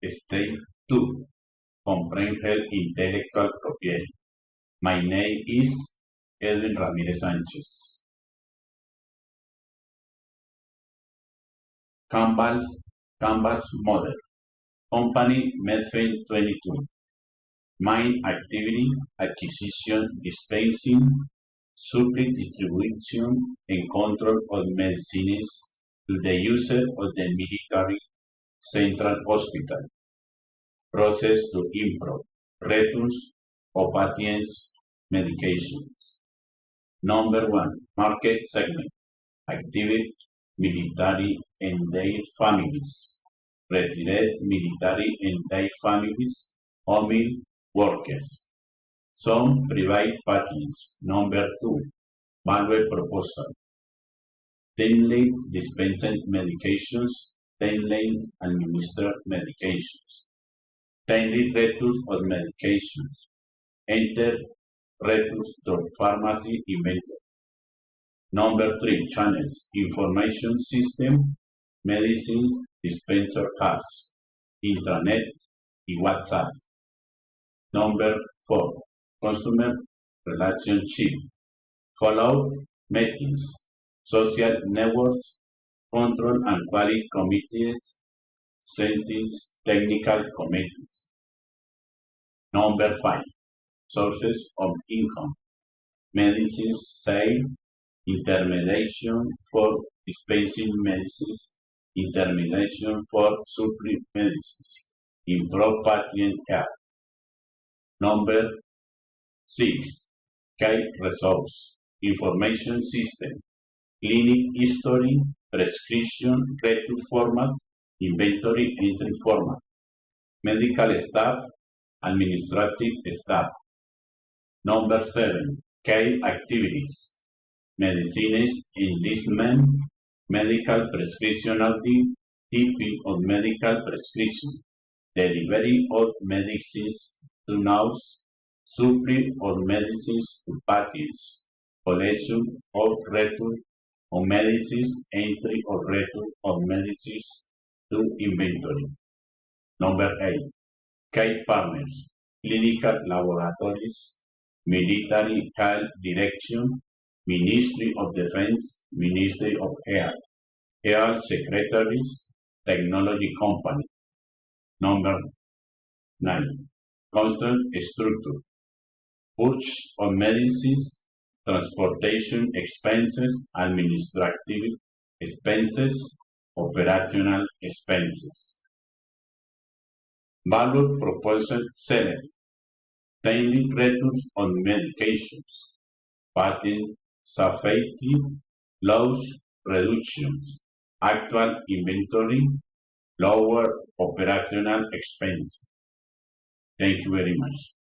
Step 2. Comprehend intellectual property. My name is Edwin Ramirez Sanchez. Canvas model. Company Medfield 22. Main activity: acquisition, dispensing, supply, distribution, and control of medicines to the user of the military central hospital. Process to improve returns of patients' medications. Number 1. Market segment. Active military and their families. Retired military and their families. Home workers. Some private patients. Number 2. Value proposal. Timely dispensed medications. Timely administered medications. Timely returns of medications. Enter returns to pharmacy inventory. Number 3. Channels. Information system. Medicine dispenser cards. Intranet y WhatsApp. Number 4. Customer relationship. Follow meetings. Social networks. Control and quality committees. Scientists technical committees. Number 5. Sources of income. Medicines sale. Intermediation for dispensing medicines. Intermediation for supply medicines. Improve patient care. Number 6. Key results. Information system. Clinic history. Prescription return format. Inventory entry format. Medical staff. Administrative staff. Number 7. Key activities. Medicines enlistment. Medical prescription audit. Typing of medical prescription. Delivery of medicines to nurse. Supply of medicines to patients. Collection of return of medicines. Entry of return of medicines to inventory. Number 8. Key partners. Clinical laboratories. Military health direction. Ministry of Defense. Ministry of Health. Health secretaries. Technology company. Number 9. Constant structure. Purchase of medicines. Transportation expenses. Administrative expenses. Operational expenses. Value proposal select. Timely returns on medications. Patent safety. Loss reductions. Actual inventory. Lower operational expense. Thank you very much.